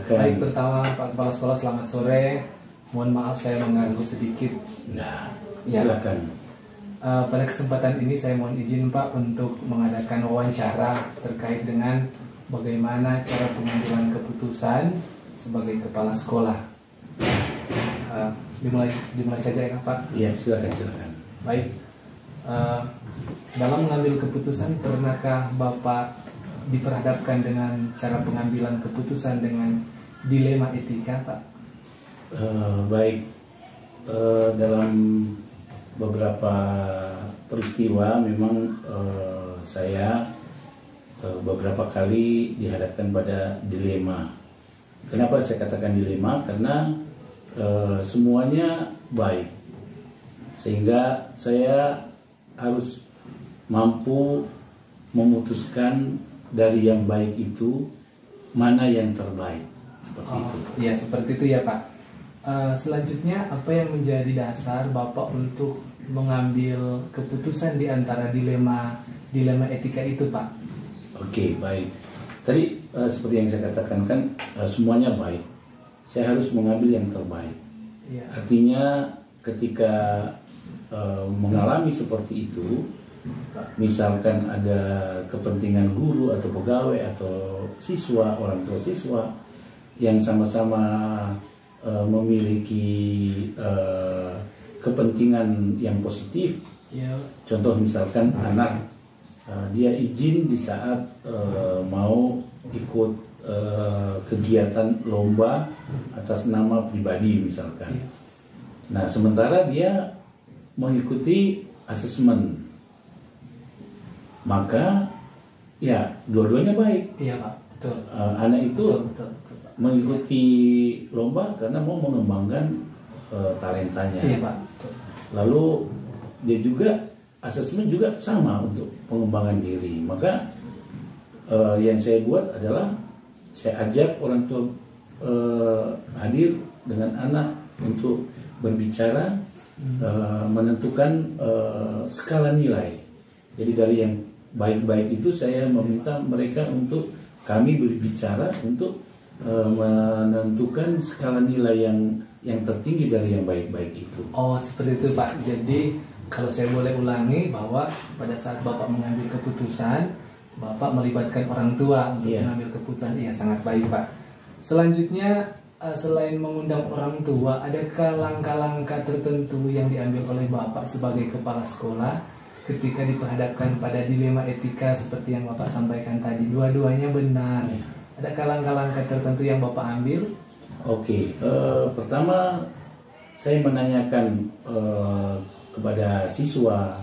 silakan. Baik, pertama Pak Kepala Sekolah selamat sore. Mohon maaf saya mengganggu sedikit. Nah, Ya. silakan. Pada kesempatan ini saya mohon izin Pak untuk mengadakan wawancara terkait dengan bagaimana cara pengambilan keputusan sebagai kepala sekolah. Dimulai saja ya Pak. Iya, silakan. Baik. Dalam mengambil keputusan, pernahkah Bapak diperhadapkan dengan cara pengambilan keputusan dengan dilema etika, Pak? Baik. Dalam beberapa peristiwa memang saya beberapa kali dihadapkan pada dilema. Kenapa saya katakan dilema? Karena semuanya baik, sehingga saya harus mampu memutuskan dari yang baik itu mana yang terbaik, seperti itu. Iya, seperti itu ya Pak. Selanjutnya, apa yang menjadi dasar Bapak untuk mengambil keputusan di antara dilema etika itu, Pak? Oke, baik. Tadi seperti yang saya katakan kan semuanya baik. Saya harus mengambil yang terbaik. Ya. Artinya ketika mengalami seperti itu, misalkan ada kepentingan guru atau pegawai atau siswa, orang tua siswa yang sama-sama memiliki kepentingan yang positif. Ya. Contoh misalkan anak dia izin di saat mau ikut kegiatan lomba atas nama pribadi misalkan. Nah, sementara dia mengikuti asesmen, maka ya dua-duanya baik. Iya Pak, betul. Anak itu Betul, Pak. mengikuti lomba karena mau mengembangkan talentanya. Iya Pak, betul. Lalu dia juga asesmen juga sama untuk pengembangan diri. Maka yang saya buat adalah saya ajak orang tua hadir dengan anak untuk berbicara, menentukan skala nilai. Jadi dari yang baik-baik itu saya meminta mereka untuk kami berbicara untuk menentukan skala nilai yang tertinggi dari yang baik-baik itu. Oh, seperti itu Pak. Jadi kalau saya boleh ulangi bahwa pada saat Bapak mengambil keputusan, Bapak melibatkan orang tua untuk mengambil keputusan. Iya, sangat baik Pak. Selanjutnya, selain mengundang orang tua, adakah langkah-langkah tertentu yang diambil oleh Bapak sebagai kepala sekolah ketika diperhadapkan pada dilema etika seperti yang Bapak sampaikan tadi? Dua-duanya benar. Adakah langkah-langkah tertentu yang Bapak ambil? Oke, pertama saya menanyakan kepada siswa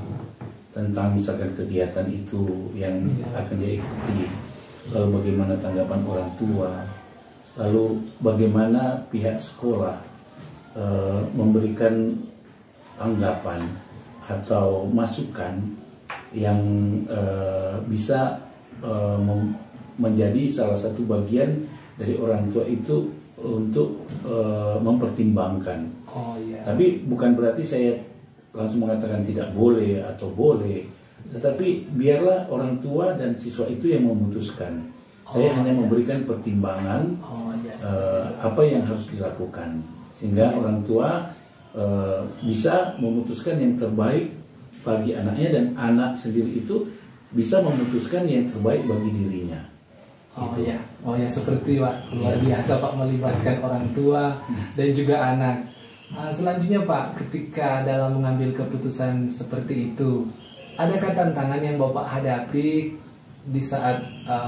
tentang misalkan kegiatan itu yang akan dia ikuti, lalu bagaimana tanggapan orang tua, lalu bagaimana pihak sekolah memberikan tanggapan atau masukan yang bisa menjadi salah satu bagian dari orang tua itu untuk mempertimbangkan. Oh iya. Tapi bukan berarti saya langsung mengatakan tidak boleh atau boleh, tetapi biarlah orang tua dan siswa itu yang memutuskan. Saya hanya memberikan pertimbangan apa yang harus dilakukan, sehingga orang tua bisa memutuskan yang terbaik bagi anaknya, dan anak sendiri itu bisa memutuskan yang terbaik bagi dirinya. Oh ya, seperti Pak, luar biasa Pak melibatkan orang tua dan juga anak. Selanjutnya Pak, ketika dalam mengambil keputusan seperti itu, adakah tantangan yang Bapak hadapi di saat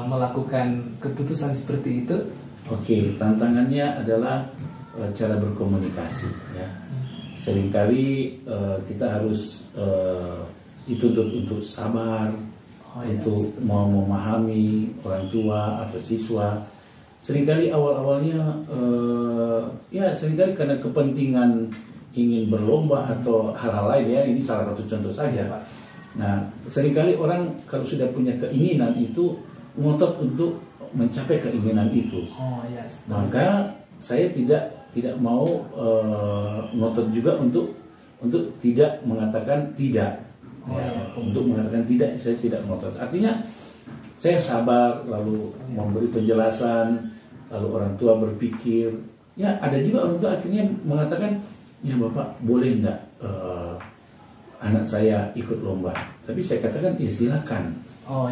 melakukan keputusan seperti itu? Oke, tantangannya adalah cara berkomunikasi. Ya. Seringkali kita harus dituntut untuk sabar, untuk mau memahami orang tua atau siswa. Seringkali awal-awalnya seringkali karena kepentingan ingin berlomba atau hal-hal lain, ya, ini salah satu contoh saja. Nah, seringkali orang kalau sudah punya keinginan itu ngotot untuk mencapai keinginan itu. Maka saya tidak mau ngotot juga untuk tidak mengatakan tidak. Untuk mengatakan tidak, saya tidak ngotot. Artinya saya sabar, lalu memberi penjelasan, lalu orang tua berpikir, ya ada juga orang tua akhirnya mengatakan, ya Bapak boleh enggak anak saya ikut lomba? Tapi saya katakan ya silakan.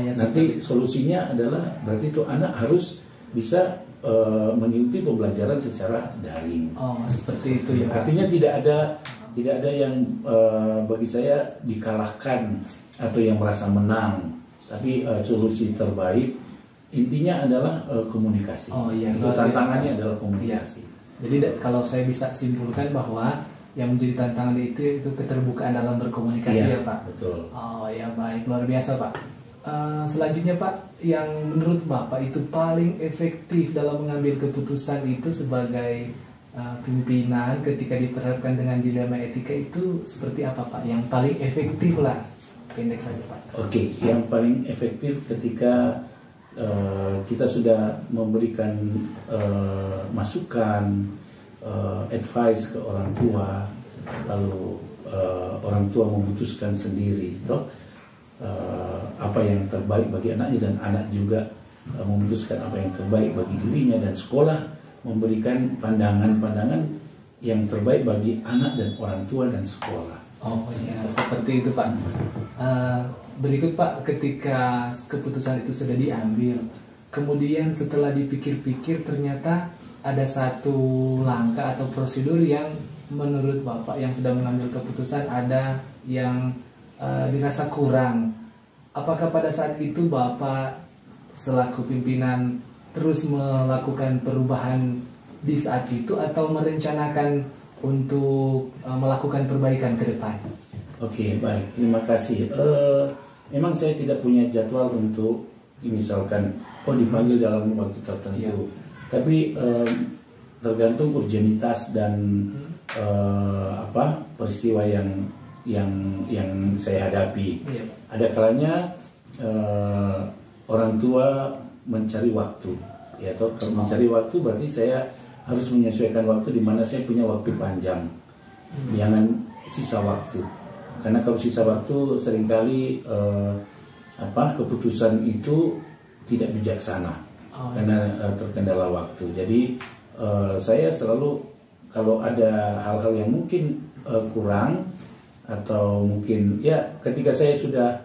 Ya, nanti solusinya adalah berarti itu anak harus bisa mengikuti pembelajaran secara daring. Seperti itu ya. Artinya tidak ada yang bagi saya dikalahkan atau yang merasa menang. Tapi solusi terbaik intinya adalah komunikasi. Itu tantangannya adalah komunikasi. Jadi kalau saya bisa simpulkan bahwa yang menjadi tantangan itu keterbukaan dalam berkomunikasi ya Pak. Betul. Ya baik, luar biasa Pak. Selanjutnya Pak, yang menurut Bapak itu paling efektif dalam mengambil keputusan itu sebagai pimpinan ketika diperhadapkan dengan dilema etika itu seperti apa Pak? Yang paling efektif lah, pendek saja Pak. Oke, yang paling efektif ketika kita sudah memberikan masukan, advice ke orang tua, lalu orang tua memutuskan sendiri apa yang terbaik bagi anaknya, dan anak juga memutuskan apa yang terbaik bagi dirinya, dan sekolah memberikan pandangan-pandangan yang terbaik bagi anak dan orang tua dan sekolah. Seperti itu Pak. Berikut Pak, ketika keputusan itu sudah diambil, kemudian setelah dipikir-pikir ternyata ada satu langkah atau prosedur yang menurut Bapak yang sudah mengambil keputusan ada yang dirasa kurang. Apakah pada saat itu Bapak selaku pimpinan terus melakukan perubahan di saat itu atau merencanakan untuk melakukan perbaikan ke depan? Oke, baik, terima kasih. Memang saya tidak punya jadwal untuk misalkan dipanggil dalam waktu tertentu. Tapi tergantung urgenitas dan peristiwa yang saya hadapi. Ada kalanya orang tua mencari waktu, ya toh. Kalau mencari waktu berarti saya harus menyesuaikan waktu di mana saya punya waktu panjang, jangan sisa waktu. Karena kalau sisa waktu seringkali keputusan itu tidak bijaksana karena terkendala waktu. Jadi saya selalu kalau ada hal-hal yang mungkin kurang atau mungkin ya ketika saya sudah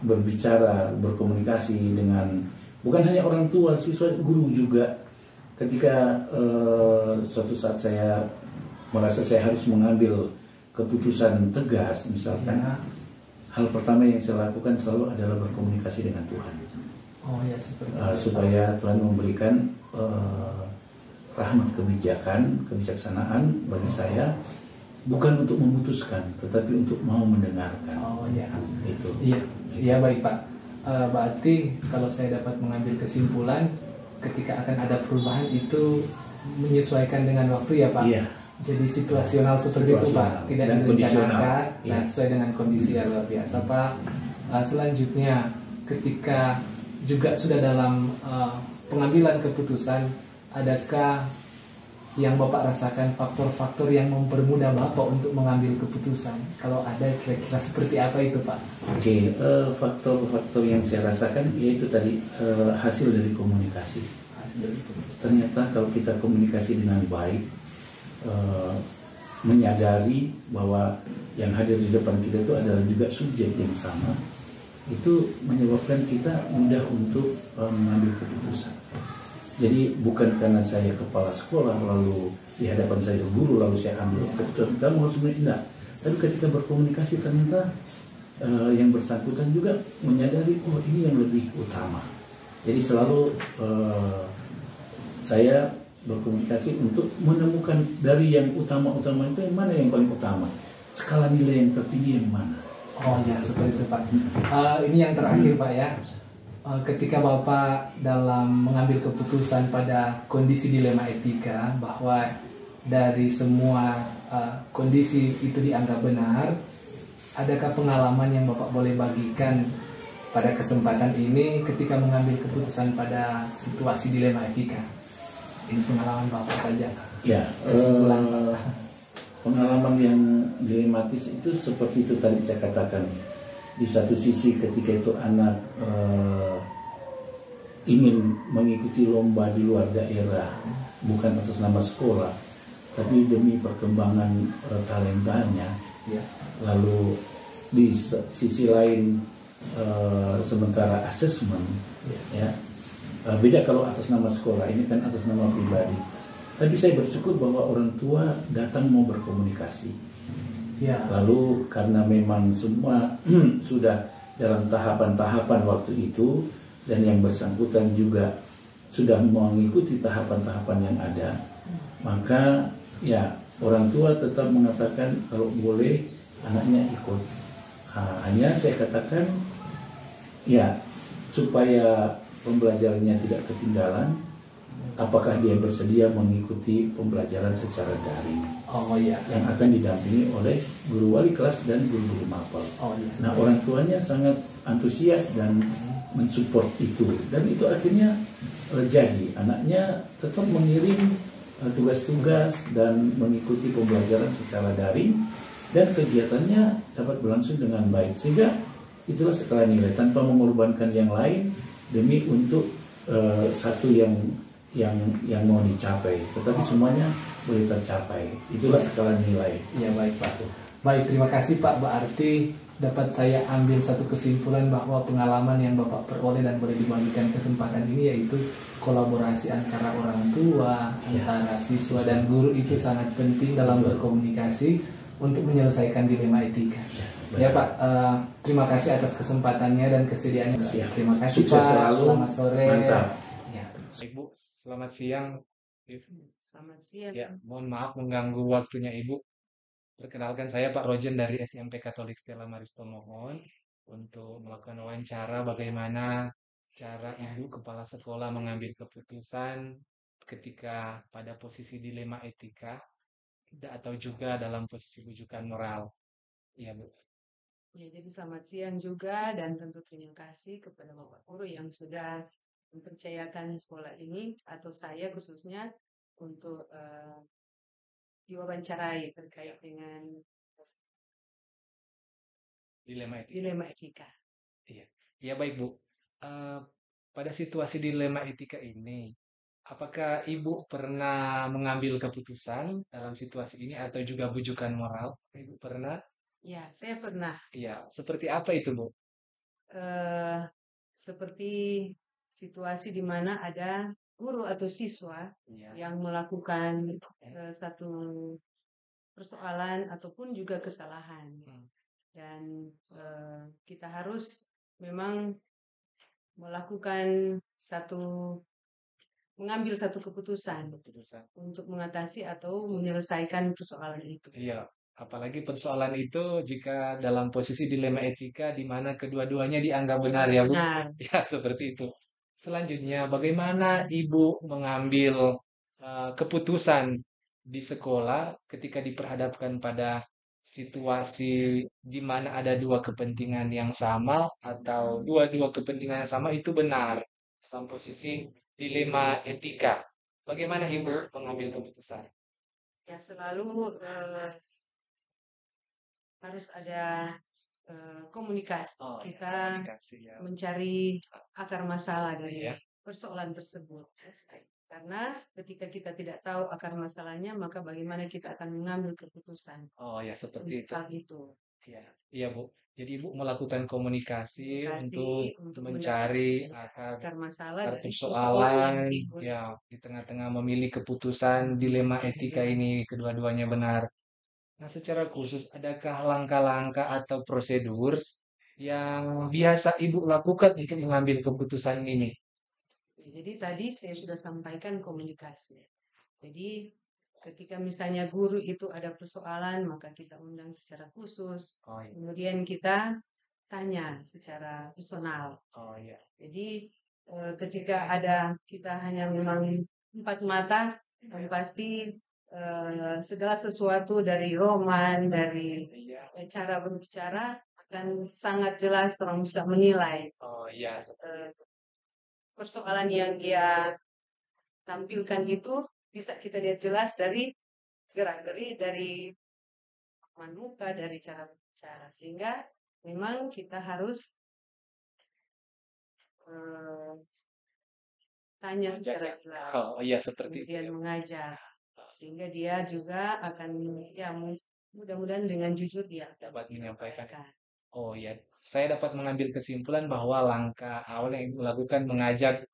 berbicara, berkomunikasi dengan bukan hanya orang tua, siswa, guru juga. Ketika suatu saat saya merasa saya harus mengambil keputusan tegas misalkan, hal pertama yang saya lakukan selalu adalah berkomunikasi dengan Tuhan. Supaya Tuhan memberikan rahmat kebijaksanaan bagi saya, bukan untuk memutuskan, tetapi untuk mau mendengarkan. Itu. Iya baik Pak. Berarti kalau saya dapat mengambil kesimpulan, ketika akan ada perubahan itu menyesuaikan dengan waktu ya Pak. Iya. Jadi situasional seperti itu Pak, tidak direncanakan, sesuai dengan kondisi yang luar biasa Pak. Selanjutnya, ketika juga sudah dalam pengambilan keputusan, adakah yang Bapak rasakan faktor-faktor yang mempermudah Bapak untuk mengambil keputusan? Kalau ada, kira-kira seperti apa itu Pak? Oke, faktor-faktor yang saya rasakan yaitu tadi hasil dari komunikasi. Ternyata kalau kita komunikasi dengan baik, menyadari bahwa yang hadir di depan kita itu adalah juga subjek yang sama, itu menyebabkan kita mudah untuk mengambil keputusan. Jadi bukan karena saya kepala sekolah lalu di hadapan saya guru lalu saya ambil keputusan kamu harus enggak. Tapi ketika berkomunikasi ternyata yang bersangkutan juga menyadari ini yang lebih utama. Jadi selalu saya berkomunikasi untuk menemukan dari yang utama-utama itu yang mana yang paling utama, skala nilai yang tertinggi yang mana. Seperti itu Pak. Ini yang terakhir Pak ya. Ketika Bapak dalam mengambil keputusan pada kondisi dilema etika bahwa dari semua kondisi itu dianggap benar, adakah pengalaman yang Bapak boleh bagikan pada kesempatan ini ketika mengambil keputusan pada situasi dilema etika? Ini pengalaman Bapak saja. Ya, pengalaman yang dilematis itu seperti itu tadi saya katakan. Di satu sisi ketika itu anak ingin mengikuti lomba di luar daerah, bukan atas nama sekolah, tapi demi perkembangan talentanya. Ya. Lalu di sisi lain sementara asesmen, ya, beda kalau atas nama sekolah, ini kan atas nama pribadi. Tapi saya bersyukur bahwa orang tua datang mau berkomunikasi. Ya. Lalu karena memang semua sudah dalam tahapan-tahapan waktu itu, dan yang bersangkutan juga sudah mengikuti tahapan-tahapan yang ada, maka ya orang tua tetap mengatakan kalau boleh anaknya ikut. Hanya saya katakan ya supaya pembelajarannya tidak ketinggalan, apakah dia bersedia mengikuti pembelajaran secara daring yang akan didampingi oleh guru wali kelas dan guru-guru mapel. Nah, orang tuanya sangat antusias dan mensupport itu, dan itu akhirnya jadi anaknya tetap mengirim tugas-tugas dan mengikuti pembelajaran secara daring, dan kegiatannya dapat berlangsung dengan baik, sehingga itulah skala nilai tanpa mengorbankan yang lain demi untuk satu yang mau dicapai, tetapi semuanya boleh tercapai. Itulah skala nilai. Ya, baik Pak. Baik, terima kasih Pak. Berarti dapat saya ambil satu kesimpulan bahwa pengalaman yang Bapak peroleh dan boleh dibagikan kesempatan ini yaitu kolaborasi antara orang tua, antara siswa dan guru itu sangat penting dalam berkomunikasi untuk menyelesaikan dilema etika. Ya Pak, terima kasih atas kesempatannya dan kesediaannya. Terima kasih Sukses Pak. selalu. Selamat sore. Mantap. Ya. Ibu, selamat siang. Selamat siang. Ya, mohon maaf mengganggu waktunya Ibu. Perkenalkan, saya Pak Rojen dari SMP Katolik Stella Maris Tomohon untuk melakukan wawancara bagaimana cara Ibu kepala sekolah mengambil keputusan ketika pada posisi dilema etika atau juga dalam posisi rujukan moral. Iya, Bu. Ya, jadi selamat siang juga, dan tentu terima kasih kepada Bapak Guru yang sudah mempercayakan sekolah ini atau saya khususnya untuk diwawancarai terkait dengan dilema etika. Iya, ya baik Bu. Pada situasi dilema etika ini, apakah Ibu pernah mengambil keputusan dalam situasi ini atau juga bujukan moral? Ibu pernah? Ya, saya pernah. Iya, seperti apa itu Bu? Seperti situasi di mana ada guru atau siswa yang melakukan satu persoalan ataupun juga kesalahan, dan kita harus memang mengambil satu keputusan untuk mengatasi atau menyelesaikan persoalan itu. Iya, apalagi persoalan itu jika dalam posisi dilema etika di mana kedua-duanya dianggap benar ya Bu. Benar. Ya, seperti itu. Selanjutnya, bagaimana Ibu mengambil keputusan di sekolah ketika diperhadapkan pada situasi di mana ada dua kepentingan yang sama atau dua-dua kepentingan yang sama itu benar dalam posisi dilema etika. Bagaimana Ibu mengambil keputusan? Ya, selalu harus ada komunikasi. Kita mencari akar masalah dari persoalan tersebut. Karena ketika kita tidak tahu akar masalahnya, maka bagaimana kita akan mengambil keputusan. Oh ya, seperti itu. Iya Bu. Jadi Ibu melakukan komunikasi untuk mencari akar masalah, persoalan ya di tengah-tengah memilih keputusan dilema etika ini kedua-duanya benar. Nah, secara khusus adakah langkah-langkah atau prosedur yang biasa Ibu lakukan untuk mengambil keputusan ini? Jadi tadi saya sudah sampaikan komunikasi. Jadi ketika misalnya guru itu ada persoalan, maka kita undang secara khusus. Kemudian kita tanya secara personal. Jadi ketika kita hanya memang empat mata, yang pasti segala sesuatu dari roman, dari cara berbicara akan sangat jelas orang bisa menilai. Persoalan yang dia tampilkan itu bisa kita lihat jelas dari gerak-gerik, dari muka, dari cara berbicara, sehingga memang kita harus bertanya secara jelas, Oh iya seperti itu. kemudian mengajak, sehingga dia juga akan ya mudah-mudahan dengan jujur dia Dapat menyampaikan. Oh ya, saya dapat mengambil kesimpulan bahwa langkah awal yang Ibu lakukan mengajak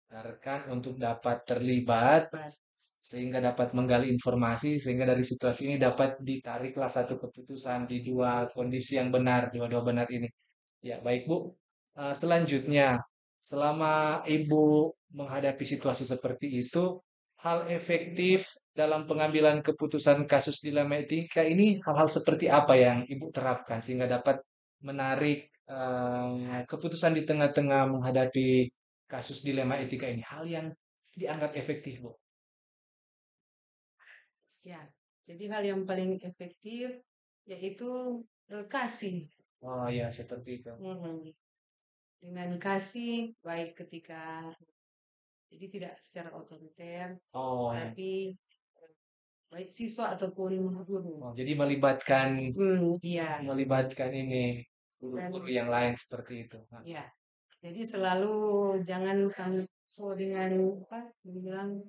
rekan untuk dapat terlibat sehingga dapat menggali informasi sehingga dari situasi ini dapat ditariklah satu keputusan di dua kondisi yang benar, dua-dua benar ini. Ya, baik Bu. Selanjutnya, selama Ibu menghadapi situasi seperti itu, hal efektif dalam pengambilan keputusan kasus dilema etika ini hal-hal seperti apa yang Ibu terapkan sehingga dapat menarik keputusan di tengah-tengah menghadapi kasus dilema etika ini? Hal yang dianggap efektif, Bu. Ya, jadi hal yang paling efektif yaitu kasih. Oh ya, seperti itu. Dengan kasih, baik ketika jadi tidak secara otoriter, Oh ya. tapi baik siswa ataupun guru. Oh, jadi melibatkan Iya. melibatkan ini guru-guru yang lain seperti itu. Ya, jadi selalu jangan so dengan apa dibilang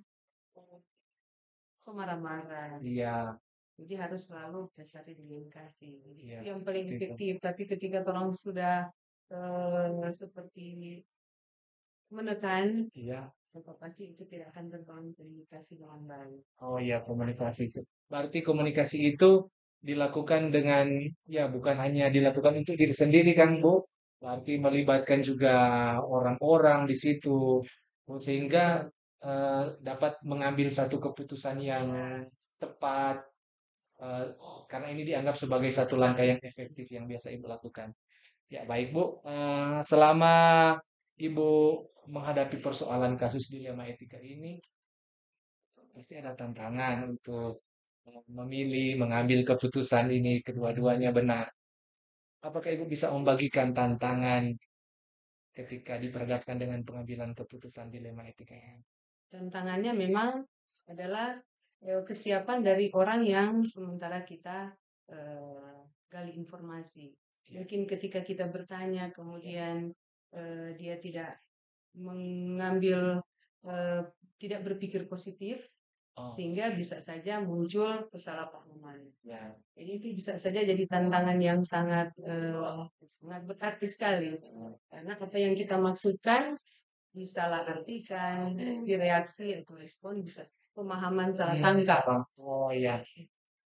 so marah-marah. Iya. Jadi harus selalu dasari dengan kasih. Jadi Iya, itu yang paling seperti itu. efektif. Tapi ketika orang sudah seperti menekan, Iya. maka pasti itu tidak akan terbangun komunikasi dengan baik. Oh iya, komunikasi. Berarti komunikasi itu dilakukan dengan, ya bukan hanya dilakukan untuk diri sendiri kan, Bu? Berarti melibatkan juga orang-orang di situ. Sehingga dapat mengambil satu keputusan yang tepat. Karena ini dianggap sebagai satu langkah yang efektif yang biasa Ibu lakukan. Ya, baik Bu. Selama Ibu menghadapi persoalan kasus dilema etika ini, pasti ada tantangan untuk memilih, mengambil keputusan ini, kedua-duanya benar. Apakah Ibu bisa membagikan tantangan ketika diperhadapkan dengan pengambilan keputusan dilema etika ini? Tantangannya memang adalah kesiapan dari orang yang sementara kita gali informasi. Mungkin ketika kita bertanya, kemudian dia tidak mengambil, tidak berpikir positif, sehingga bisa saja muncul kesalahpahaman. Ya. Jadi itu bisa saja jadi tantangan yang sangat sangat berarti sekali. Karena apa yang kita maksudkan disalahartikan, direaksi atau respon bisa pemahaman salah tangkap. Oh iya.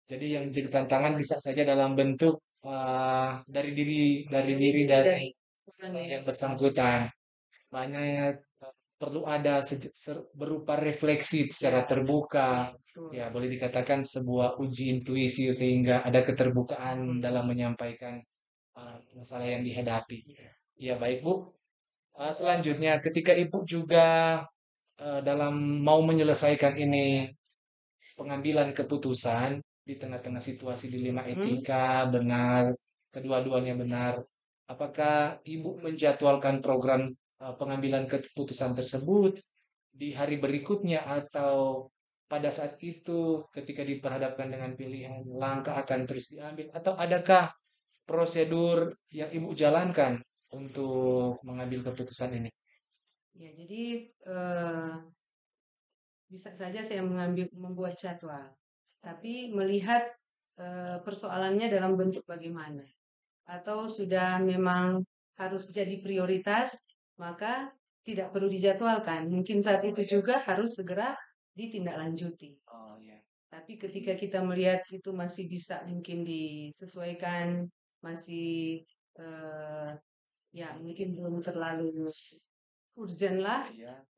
Jadi yang jadi tantangan bisa saja dalam bentuk dari diri yang bersangkutan. Banyak perlu ada berupa refleksi secara terbuka. Ya, boleh dikatakan sebuah uji intuisi sehingga ada keterbukaan dalam menyampaikan masalah yang dihadapi. Ya, baik Bu. Selanjutnya, ketika Ibu juga dalam mau menyelesaikan ini pengambilan keputusan di tengah-tengah situasi dilema etika, benar, kedua-duanya benar. Apakah Ibu menjadwalkan program pengambilan keputusan tersebut di hari berikutnya atau pada saat itu ketika diperhadapkan dengan pilihan langkah akan terus diambil atau adakah prosedur yang Ibu jalankan untuk mengambil keputusan ini? Ya, jadi bisa saja saya membuat jadwal, tapi melihat persoalannya dalam bentuk bagaimana, atau sudah memang harus jadi prioritas, maka tidak perlu dijadwalkan. Mungkin saat itu juga harus segera ditindaklanjuti. Oh ya. Tapi ketika kita melihat itu masih bisa mungkin disesuaikan, masih ya mungkin belum terlalu urgent lah,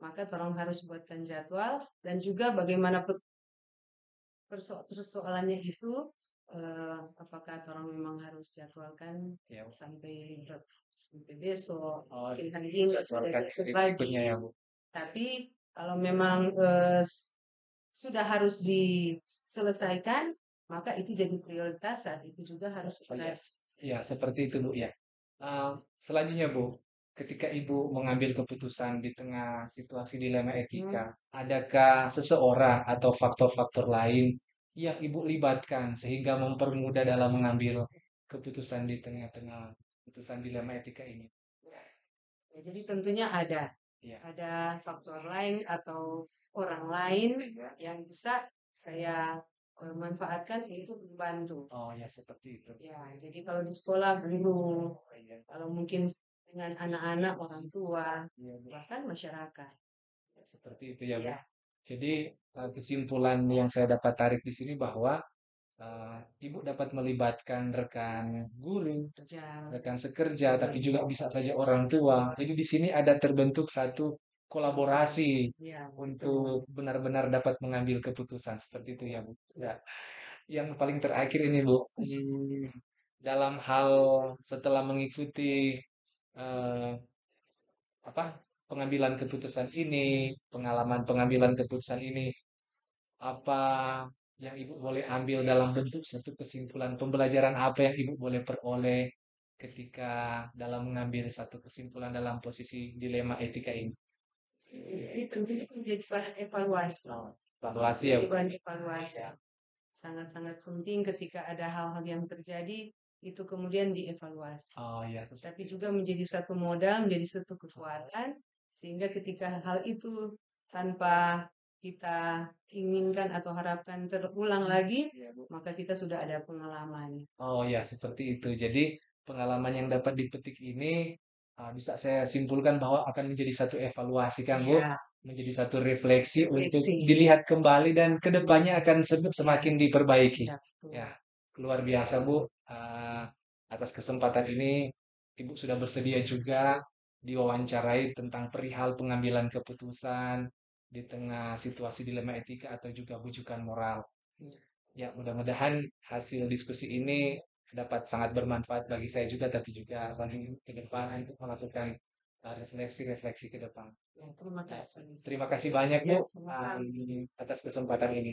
maka tolong harus buatkan jadwal dan juga bagaimana persoalannya itu, apakah orang memang harus jadwalkan sampai besok, mungkin hari ini besok lagi. Tapi kalau memang sudah harus diselesaikan, maka itu jadi prioritas saat itu juga harus ya seperti itu Bu ya. Selanjutnya Bu, ketika Ibu mengambil keputusan di tengah situasi dilema etika, adakah seseorang atau faktor-faktor lain yang Ibu libatkan sehingga mempermudah dalam mengambil keputusan di tengah-tengah keputusan dilema etika ini? Ya, jadi tentunya ada. ada faktor lain atau orang lain yang bisa saya manfaatkan untuk membantu. Oh ya, seperti itu. Ya, jadi kalau di sekolah guru, kalau mungkin dengan anak-anak, orang tua, bahkan masyarakat. Seperti itu ya, Bu. Ya, Jadi kesimpulan yang saya dapat tarik di sini bahwa Ibu dapat melibatkan rekan guru, kerja. rekan sekerja, tapi juga bisa saja orang tua. Jadi di sini ada terbentuk satu kolaborasi Ya, untuk benar-benar dapat mengambil keputusan seperti itu ya, Bu. Ya. Yang paling terakhir ini, Bu, dalam hal setelah mengikuti eh, apa pengambilan keputusan ini, pengalaman pengambilan keputusan ini, apa yang Ibu boleh ambil dalam bentuk satu kesimpulan pembelajaran apa yang Ibu boleh peroleh ketika dalam mengambil satu kesimpulan dalam posisi dilema etika ini? itu menjadi bahan evaluasi. Evaluasi ya, Jadi Bu. bahan evaluasi. Sangat-sangat penting ketika ada hal-hal yang terjadi, itu kemudian dievaluasi. Oh ya, Tapi juga menjadi satu modal, menjadi satu kekuatan, sehingga ketika hal itu tanpa kita inginkan atau harapkan terulang lagi, maka kita sudah ada pengalaman. Oh ya, seperti itu. Jadi pengalaman yang dapat dipetik ini bisa saya simpulkan bahwa akan menjadi satu evaluasi kan, Bu, Ya, menjadi satu refleksi untuk refleksi. dilihat kembali dan kedepannya akan semakin diperbaiki. Ya, betul. Ya, luar biasa, Bu. Atas kesempatan ini, Ibu sudah bersedia juga diwawancarai tentang perihal pengambilan keputusan di tengah situasi dilema etika atau juga bujukan moral. Ya, mudah-mudahan hasil diskusi ini dapat sangat bermanfaat bagi saya juga, tapi juga bagi ke depan untuk melakukan refleksi-refleksi ke depan. Ya, terima kasih. Terima kasih banyak, Ya, Bu, sama-sama. atas kesempatan ini.